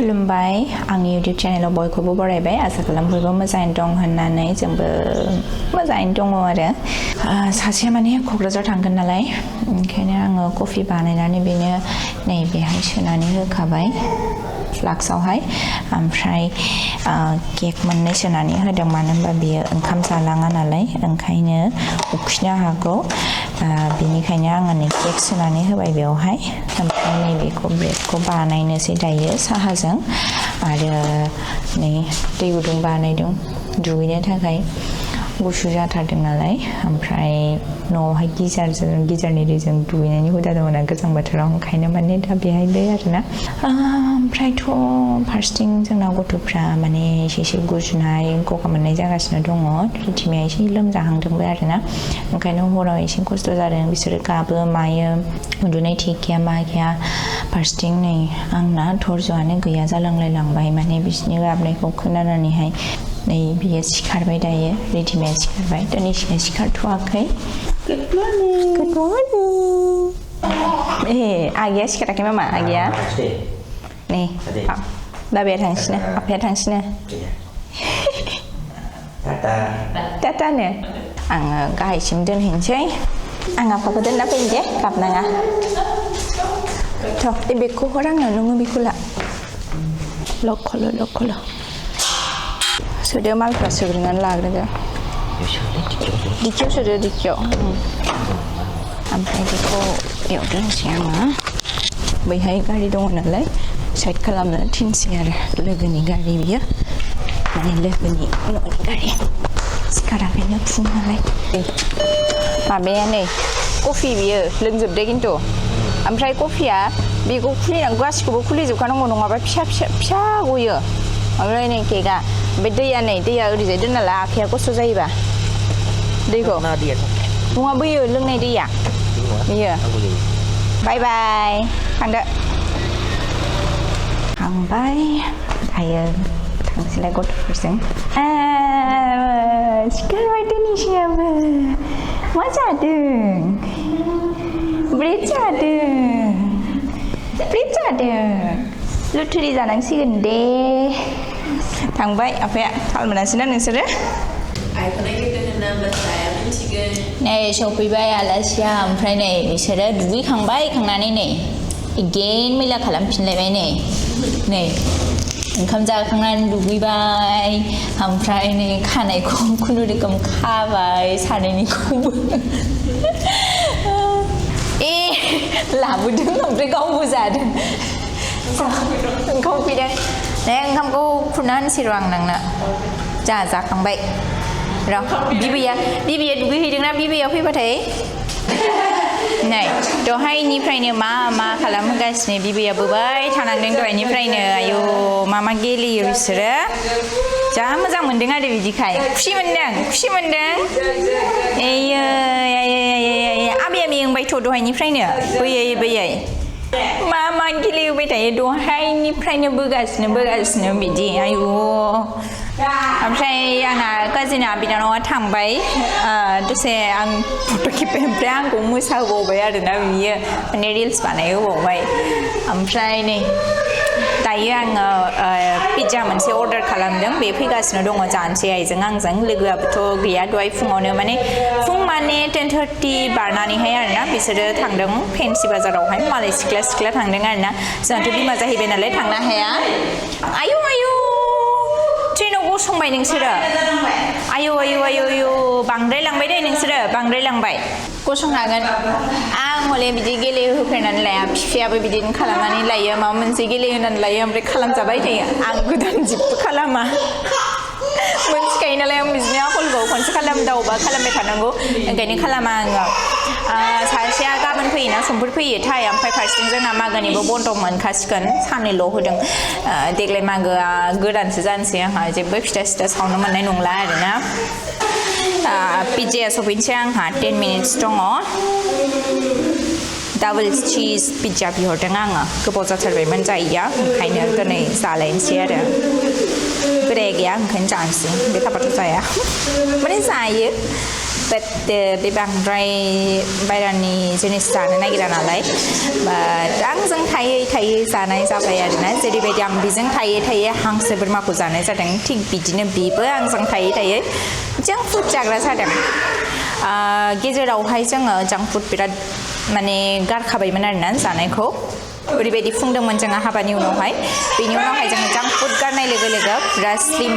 खुलुमबाय आंनि YouTube चेनेलाव बयखौबो बरायबाय आसा खालाम बयबो मोजाङैनो दं होननानै जोंबो मोजाङैनो दङ आरो सासेया माने क'क्राझार थांगोन नालाय ओंखायनो आङो कफि बानायनानै बेनो नै बेहाय सोनानै होखाबाय फ्लाक्सआवहाय ओमफ्राय केक मोननै सोनानै होदों मानो होनबा बियो ओंखाम जालाङा नालाय ओंखायनो उखैनो हागौ बेनिखायनो आङो नै केक सोनानै होबाय बेवहाय ओमफ्राय नैबेखौ ब्रेडखौ बानायनोसै दायो साहाजों आरो नै दै गुदुं बानायदों दुगैनो थाखाय गुसु जाथारदों नालाय ओमफ्राय न'आवहाय गिजारनि दैजों दुगैनायनि हुदा दङ ना गोजां बोथोराव ओंखायनो माने दा बेहाय दै आरोना ओमफ्रायथ' फार्स्टिं जोंना गथ'फ्रा माने एसे गुजुनाय गगा मोननाय जागासिनो दङ रिथिमाया एसे लोमजाहांदोंबो आरोना ओंखायनो हराव एसे खस्थ' जादों बिसोरो गाबो मायो उन्दुनाय थिग गैया मा गैया फार्स्टिं नै आंना धर्ज'आनो गैया जालांलायलांबाय माने बिसोरनि गाबनायखौ खोनानानैहाय नै बियो सिखारबाय दायो रिथिमाया सिखारबाय दोनैसिना सिखारथ'वाखै गुड मर्निं आगैया सिखाराखै मामा आगैया नै बाबाया थांसिनो आफाया थांसिनो टाटानो आङो गाहायसिम दोनहैनोसै आं आफाखौ दोनना फैनो दे गाबनाङा थ' बेगखौ हर आंनो नोङो बेखौ ला लख'ल' सोदो मालफ्रा सोग्रोनानै लाग्रोदो दिखियाव सोदो दिखियाव ओमफ्राय बेखौ बेयाव दोनसै आङो बैहाय गारि दङ नालाय साइड खालामनो थिनसै आरो लोगोनि गारि बियो माने लोगोनि न'नि गारि सिखाराखैनो फुं नालाय माबाया नै कफि बियो लोंजोबदो खिन्थु ओमफ्राय कफिया बेखौ खुलिनांगौ गासिखौबो खुलिजोबखानांगौ नङाबा फिसा गयो ओमफ्राय नै केकआ ओमफ्राय दैया नै दैया ओरैजाय दोनना ला आखाया खस्थ' जायोबा दैखौ नङा बैयो लोंनाय दैया बेयो बाय थांदो थांबाय दायो थांसैलाय गथ'फोरजों सिखारबाय दिनैसियाबो मा जादों ब्रेड जादों लुथुरि जानांसिगोन दे थांबाय आफाया थाल मोनासैना नोंसोरो नै सफैबाय आलासिया ओमफ्राय नै बिसोरो दुगैखांबाय खांनानै नै एगेन मैला खालामफिनलायबाय नै ओंखाम जाखांनानै दुगैबाय ओमफ्राय नै खानायखौ खुनुरुखुम खाबाय सानैनिखौबो लाबोदों ओमफ्राय गावबो जादों ओंखाम उखैदों नै ओंखामखौ खुरना होनोसै र' आं नोंनो जाखांबाय र' बिबैया दुगैहैदोंना बिबैया फैबाथाय नै दहायनिफ्रायनो मा खालामगासिनो बिबैया बोबाय थानांदों दहायनिफ्रायनो आयौ मा गेलेयो बिसोरो जा मोजां मोनदों आरो बिदिखाय खुसि मोनदों एयो आबैया मेंबायथ' दहायनिफ्रायनो बोयै मा गेलेहोबाय थायो दहायनिफ्रायनो बोगासिनो बिदि आयु ओमफ्राय आंना काजिना बिनानावा थांबाय दसे आं फट' खेबबाय ओमफ्राय आंखौ मोसाहोबावबाय आरोना बियो माने रिल्स बानायहोबावबाय ओमफ्राय नै दायो आङो पिज्जा मोनसे अर्डार खालामदों बे फैगासिनो दङ जानोसै आइजों आंजों लोगोआबोथ' गैया दहाय फुङावनो माने 10:30 बारनानैहाय आरोना बिसोरो थांदों फेन्सि बाजारावहाय मालाय सिख्ला थांदों आरोना जोंहाथ' बिमा जाहैबाय नालाय थांनो हाया आयु ट्रेनाव गसंबाय नोंसोरो आयु बांद्राय लांबाय दे नोंसोरो बांद्राय लांबाय गसंनो हागोन आं हले बिदि गेलेहोफेरनानै लाया बिफायाबो बिदिनो खालामनानै लायो माबा मोनसे गेलेहोनानै लायो ओमफ्राय खालामजाबाय थायो आं गोदान जेबो खालामा मोनथिखायो नालाय आं बिदिनो आखलखौ खनसे खालामदावबा खालामबाय थानांगौ ओंखायनो खालामा आङो सासेया गाबोन फैयोना समफोर फैयो थाय ओमफ्राय फार्स्टिं जोंना मागोनिबो बन्द मोनखासिगोन साननैल' होदों देग्लाय मागोआ गोदानसो जानोसै आंहा जेबो फिथा सावनो मोननाय नंला आरोना पिज्जाया सफैनोसै आंहा 10 मिनिट्स दङ डाबल चीज पिज्जा बिहरदों आङो गोबाव जाथारबायमोन जायैया ओंखायनो दिनै जालायनोसै आरो बोराया गैया ओंखायनो जानोसै बे थाबाथ' जाया माने जायो but बे बांद्राय बायरानि जिनिस जानो नागिरा नालाय but आंजों थायै जानाय जाबाय आरोना जेरैबायदि आं बेजों थायै हांसो बोरमाखौ जानाय जादों थिग बिदिनो बेबो आंजों थायै जंक फुड जाग्रा जादों गेजेरावहाय जोङो जंक फुड बिराद माने गारखाबायमोन आरोना जानायखौ ओरैबायदि फुंदोंमोन जोङो हाबानि उनावहाय बेनि उनावहाय जोङो जंक फुड गारनाय लोगो पुरा स्लिम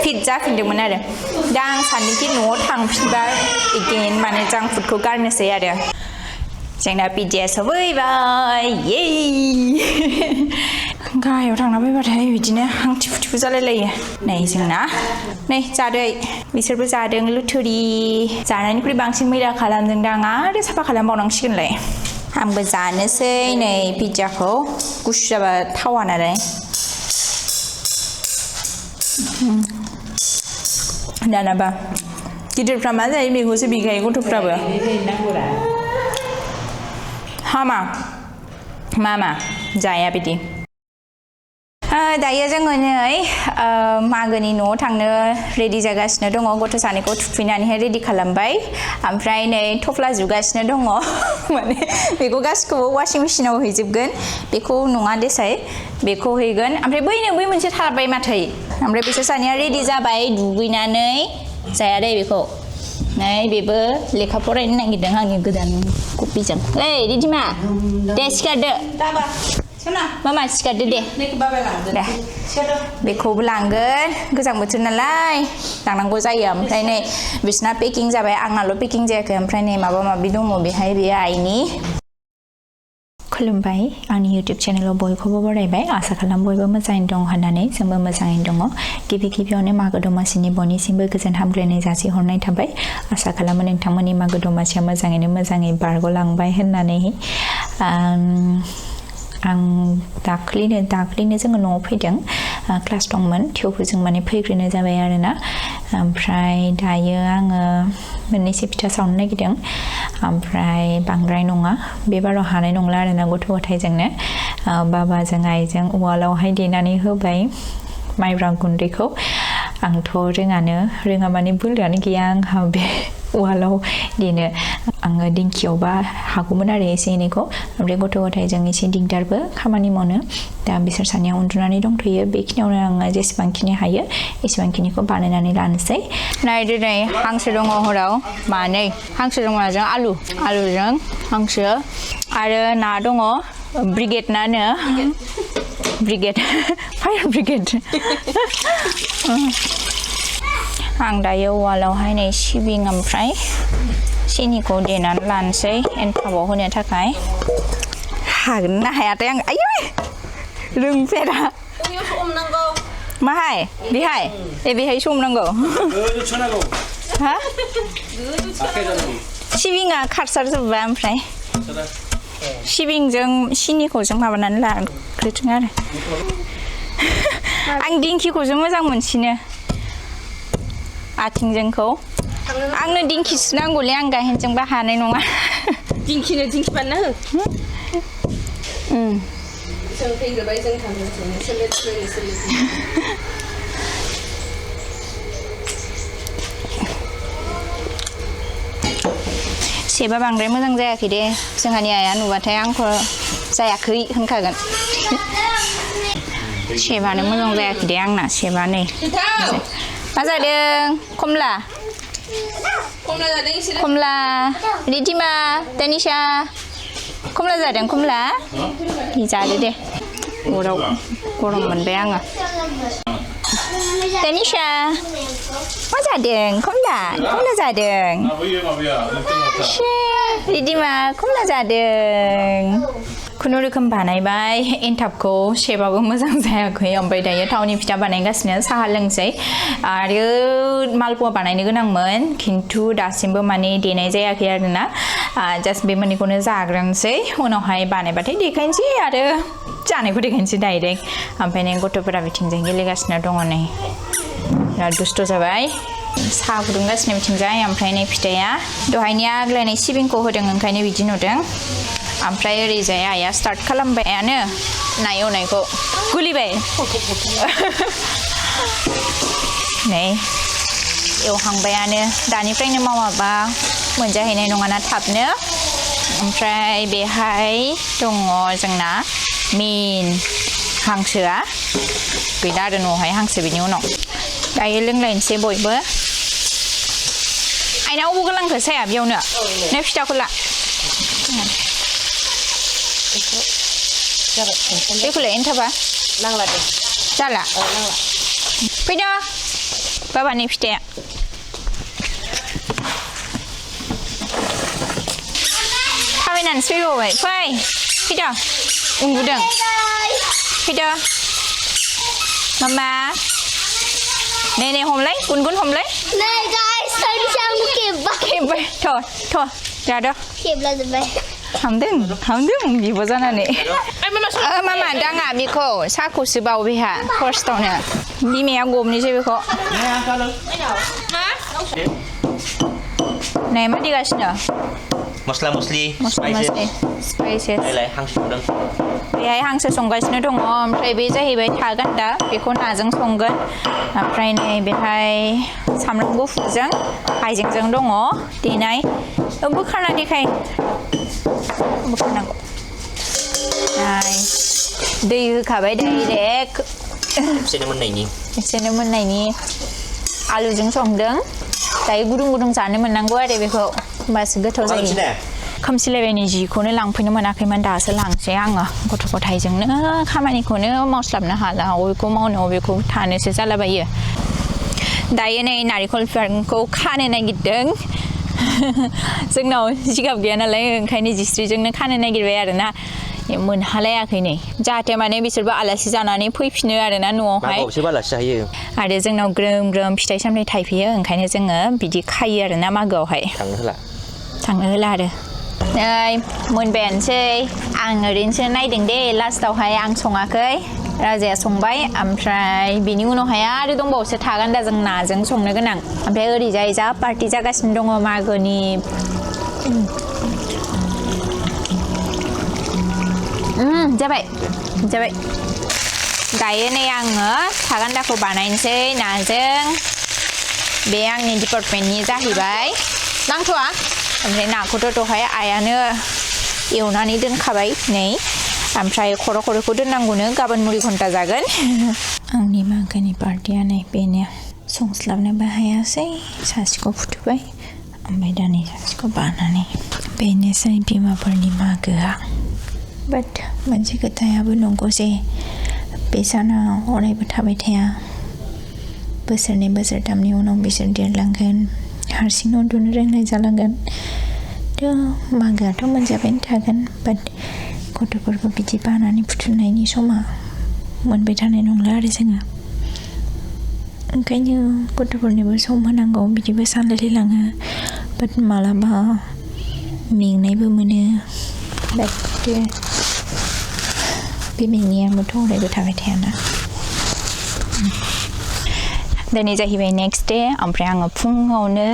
फिट जाफिनदोंमोन आरो दा आं सानोखि न'आव थांफिनबा एगेन माने जंक फुडखौ गारनोसै आरो जोंना पिज्जाया सफैबाय ये गाहायाव थांना फैबाथाय बिदिनो हांथिफुथिफु जालायलायो नै जोंना नै जादै बिसोरबो जादों लुथुरि जानायनिख्रुइ बांसिन मैला खालामदों दां आरो साफा खालामबावनांसिगोनलाय आंबो जानोसै नै पिज्जाखौ गुसु जाबा थावा नालाय दानाबा गिदिरफ्रा मा जायो बेखौसो बिखायो गथ'फ्राबो हामा मामा जाया बिदि दायो जोङो नै मागोनि न'आव थांनो रेडि जागासिनो दङ गथ' सानैखौ थुखैनानैहाय रेडि खालामबाय ओमफ्राय नै थफ्ला जुगासिनो दङ माने बेखौ गासिखौबो वाशिं मेशिनाव हैजोबगोन बेखौ नङा देसाय बेखौ हैगोन ओमफ्राय बै मोनसे थाबाय माथो ओमफ्राय बिसोर सानैया रेडि जाबाय दुगैनानै जाया दे बेखौ नै बेबो लेखा फरायनो नागिरदों आंनि गोदान कपिजों ओइ रिदिमा दे सिखारदो मामा सिखारदो दे बेखौबो लांगोन गोजां बोथोर नालाय लांनांगौ जायो ओमफ्राय नै बिसना पेकिं जाबाय आंनाल' पेकिं जायाखै ओमफ्राय नै माबा माबि दङ बेहाय बे आइनि खुलुमबाय आंनि इउटिउब चेनेलाव बयखौबो बरायबाय आसा खालाम बयबो मोजाङैनो दं होननानै जोंबो मोजाङैनो दङ गिबियावनो मागो दमासिनि बयनिसिमबो गोजोन हामग्लायनाय जासिहरनाय थाबाय आसा खालामो नोंथांमोननि मागो दमासिया मोजाङै बारग'लांबाय होननानै आं दाख्लिनो जोङो न'आव फैदों क्लास दंमोन थेवबो जों माने फैग्रोनो जाबाय आरोना ओमफ्राय दायो आङो मोननैसो फिथा सावनो नागिरदों ओमफ्राय बांद्राय नङा बे बाराव हानाय नंला आरोना गथ' गथायजोंनो बाबाजों आइजों उवालावहाय देनानै होबाय माइब्रा गुन्दैखौ आंथ' रोङा माने बोलोआनो गैया आंहा बे उवालाव देनो आङो दिंखियावबा हागौमोन आरो एसे एनैखौ ओमफ्राय गथ' गथायजों एसे दिगदारबो खामानि मावनो दा बिसोर सानैया उन्दुनानै दंथ'यो बेखिनियावनो आङो जेसेबांखिनि हायो एसेबांखिनिखौ बानायनानै लानोसै नायदो नै हांसो दङ हराव मानै हांसो दङ जों आलुजों हांसो आरो ना दङ ब्रिगेड नानो ब्रिगेड फायार ब्रिगेड आं दायो उवालावहाय नै सिबिं ओमफ्राय सिनिखौ देनानै लानोसै एन्थाबाव होनो थाखाय हागोन ना हायाथाय आं आयै रोंफेरा माहाय बेहाय बेहाय संनांगौ हा सिबिङा खारसारजोब्बाय ओमफ्राय सिबिंजों सिनिखौ जों माबानानै लाग्रोथों आरो आं दिंखिखौसो मोजां मोनसिनो आथिंजोंखौ आंनो दिंखिसो नांगौलै आं गाहेनजोंबा हानाय नङा दिंखि बानायना हो जों फैग्रोबाय जों सेबा बांद्राय मोजां जायाखै दे जोंहानि आइया नुबाथाय आंखौ जायाखै होनखागोन सेबानो मोजां जायाखै दे आंना सेबा नै मा जादों कमला रिदिमा दानिशा कमला जादों कमला जादो दे अराव गरम मोनबाय आङो दानिशा मा जादों कमला जादों रिदिमा कमला जादों खुनुरोखोम बानायबाय एन्थाबखौ सेबाबो मोजां जायाखै ओमफ्राय दायो थावनि फिथा बानायगासिनो साहा लोंसै आरो मालपुवा बानायनो गोनांमोन खिन्थु दासिमबो माने देनाय जायाखै आरोना जास्ट बे मोननैखौनो जाग्रोनोसै उनावहाय बानायबाथाय देखायनोसै आरो जानायखौ देखायनोसै डाइरेक्ट ओमफ्राय नै गथ'फोरा बिथिंजाय गेलेगासिनो दङ नै बिराद दुस्थ' जाबाय साहा फुदुंगासिनो बिथिंजाय ओमफ्राय नै फिथाया दहायनि आग्लायनाय सिबिंखौ होदों ओंखायनो बिदि नुदों ओमफ्राय ओरैजाय आइया स्टार्ट खालामबायानो ना एवनायखौ गुलिबाय नै एवहांबायानो दानिफ्रायनो मावाबा मोनजाहैनाय नङाना थाबनो ओमफ्राय बेहाय दङ जोंना मेन हांसोआ गैला आरो न'आवहाय हांसो बिनि उनाव दायो लोंलायनोसै बयबो आइना अबाव गोलांखो साया बेयावनो नै फिथाखौ ला बेखौलाय एन्थाबा नांला दे जाला नांला फैदो बाबानि फिथाया थाबायनानैसो फैबावबाय फैदो उन्दुदों फैदो मामा नै हमलाय गुनगुन हमलाय नै गाइस साइडआव खेबबाय थ' जादो खेबलाजोब्बाय हामदों बिब' जानानै मामा दाङा बेखौ साहाखौसो बाव बेहा फार्स्टआवनो बिमाया गबनोसै बेखौ नै मा देगासिनो मस्ला-मस्लि स्पाइसेस नायलाय हांसो संदों बेहाय हांसो संगासिनो दङ ओमफ्राय बे जाहैबाय थागान्दा बेखौ नाजों संगोन ओमफ्राय नै बेहाय सामब्राम गुफुरजों हाइजेंजों दङ देनाय बोखारना देखाय बोखारनांगौ दै होखाबाय डाइरेक्ट एसेनो मोननायनि आलुजों संदों दायो गुदुं जानो मोननांगौ आरो बेखौ होमबासो गोथाव जायो खोमसिलायबाय नै जिखौनो लांफैनो मोनाखैमोन दासो लांसै आङो गथ' गथायजोंनो खामानिखौनो मावस्लाबनो हाला अबेखौ मावनो अबेखौ थानोसो जालाबायो दायो नै नारेंखल बिफांखौ खानो नागिरदों जोंनाव जिगाब गैया नालाय ओंखायनो जिस्रिजोंनो खानो नागिरबाय आरोना मोनहालायाखै नै जाहाथे माने बिसोरबो आलासि जानानै फैफिनो आरोना न'आवहाय आरो जोंनाव ग्रोम ग्रोम फिथाइ सामथाइ थाइफैयो ओंखायनो जोङो बिदि खायो आरोना मागोआवहाय थांनो होला आरो नै मोनबायानोसै आं ओरैनोसो नायदों दे लास्टावहाय आं सङाखै राजाया संबाय ओमफ्राय बिनि उनावहाय आरो दंबावोसो थागान्दाजों नाजों संनो गोनां ओमफ्राय ओरैजाय जा पार्टि जागासिनो दङ मागोनि जाबाय दायो नै आङो थागान्दाखौ बानायनोसै नाजों बे आंनि डिपार्टमेन्टनि जाहैबाय नांथ'आ ओमफ्राय नाखौथ' दहाय आइयानो एवनानै दोनखाबाय नै ओमफ्राय खर'खौ दोननांगौनो गाबोन मुरि घन्टा जागोन आंनि मागोनि पार्टिया नै बेनो संस्लाबनोबो हायासै सासेखौ फुथुबाय ओमफ्राय दा नै सासेखौ बानानै बेनोसै बिमाफोरनि मागोआ बाट मोनसे खोथायाबो नंगौ जे बे साना अरायबो थाबाय थाया बोसोरनै बोसोरथामनि उनाव बिसोर देरलांगोन हारसिं उन्दुनो रोंनाय जालांगोन मागोआथ' मोनजाबायनो थागोन बाट गथ'फोरखौ बिदि बानानै फुथुनायनि समा मोनबाय थानाय नंला आरो जोङो ओंखायनो गथ'फोरनोबो सम होनांगौ बिदिबो सानलायलाङो बाट मालाबा मेंनायबो मोनो बाट बे मेंनायाबोथ' अरायबो थाबाय थायाना दिनै जाहैबाय नेक्स्ट डे ओमफ्राय आङो फुङावनो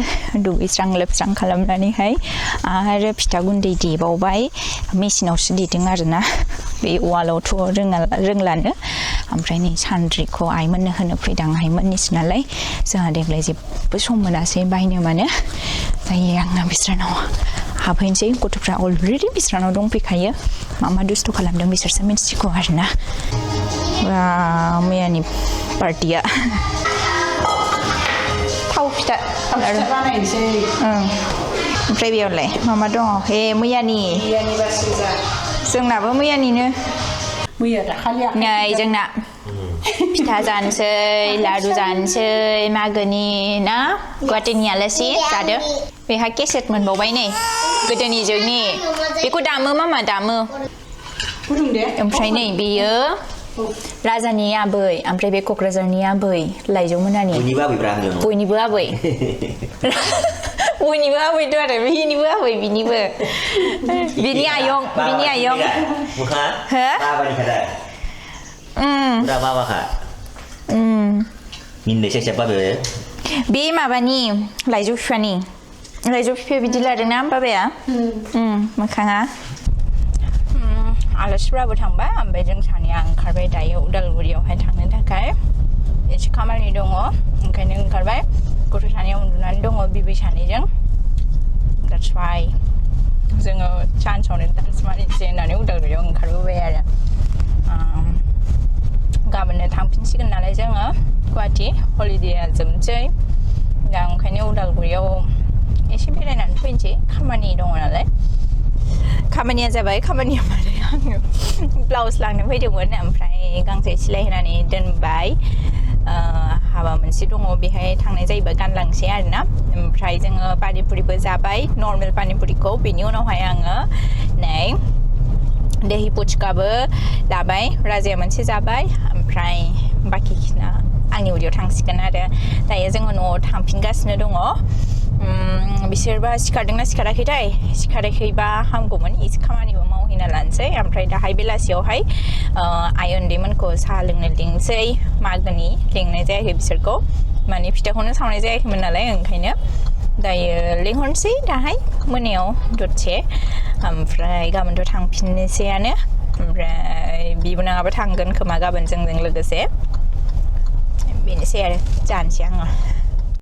दुगैस्रां लोबस्रां खालामनानैहाय आरो फिथा गुन्दै देबावबाय मेसिनावसो देदों आरोना बे उवालावथ' रोंलानो ओमफ्राय नै सान्द्रिखौ आइमोननो होनो फैदों आइमोननिसो नालाय जोंहा देग्लाय जेबो सम मोनासै बायनो मानो दायो आङो बिस्रानाव हाबहैनोसै गथ'फ्रा अलरेडि बिस्रानाव दंफैखायो मा दुस्थ' खालामदों बिसोरसो मिन्थिगौ आरोना मैयानि पार्टिया थाव फिथा बानायनोसै ओमफ्राय बेयावलाय मा दङ हे मैयानि जोंनाबो मैयानिनो नै जोंना फिथा जानोसै लारु जानोसै मागोनि ना गुवाहाटीनि आलासि जादो बेहा केसेट मोनबावबाय नै गोदोनि जोंनि बेखौ दामो मामा दामो ओमफ्राय नै बेयो राजानि आबै ओमफ्राय बे क'क्राझारनि आबै लाइजौमोनानि बयनिबो आबै बयनिबो आबैथ' आरो बिनिबो आबै बिनिबो बिनि आयं हो बे माबानि लाइजौ बिफानि लाइजौ बिफाया बिदि लादोंना बाबाया मोखाङा आलासिफ्राबो थांबाय ओमफ्राय जों सानैया ओंखारबाय दायो उदालगुरियावहाय थांनो थाखाय एसे खामानि दङ ओंखायनो ओंखारबाय गथ' सानैया बिबि सानैजों that's why जोङो चान्सआवनो डान्स मारिनोसै होननानै उदालगुरियाव ओंखारबोबाय आरो गाबोननो थांफिनसिगोन नालाय जोङो गुवाहाटि हलिडेया जोबनोसै दा ओंखायनो उदालगुरियाव एसे बेरायनानै फैनोसै खामानि दङ नालाय खामानिया जाबाय खामानिया माने आङो ब्लाउस लांनो फैदोंमोन ओमफ्राय गांसे सिलायहोनानै दोनबाय हाबा मोनसे दङ बेहाय थांनाय जायोबा गानलांसै आरोना ओमफ्राय जोङो पानिपुरिबो जाबाय नर्मेल पानिपुरिखौ बेनि उनावहाय आङो नै दहि पुचकाबो लाबाय राजाया मोनसे जाबाय ओमफ्राय बाखिखिना आंनि उदैयाव थांसिगोन आरो दायो जोङो न'आव थांफिनगासिनो दङ बिसोरबा सिखारदोंना सिखाराखैथाय सिखाराखैबा हामगौमोन एसे खामानिबो मावहैना लानोसै ओमफ्राय दाहाय बेलासियावहाय आइ उन्दैमोनखौ साहा लोंनो लिंसै मागोनि लिंनाय जायाखै बिसोरखौ माने फिथाखौनो सावनाय जायाखैमोन नालाय ओंखायनो दायो लिंहरनोसै दाहाय मोनायाव दसे ओमफ्राय गाबोनथ' थांफिननोसैयानो ओमफ्राय बिबोनाङाबो थांगोन खोमा गाबोन जोंजों लोगोसे बेनोसै आरो जानोसै आङो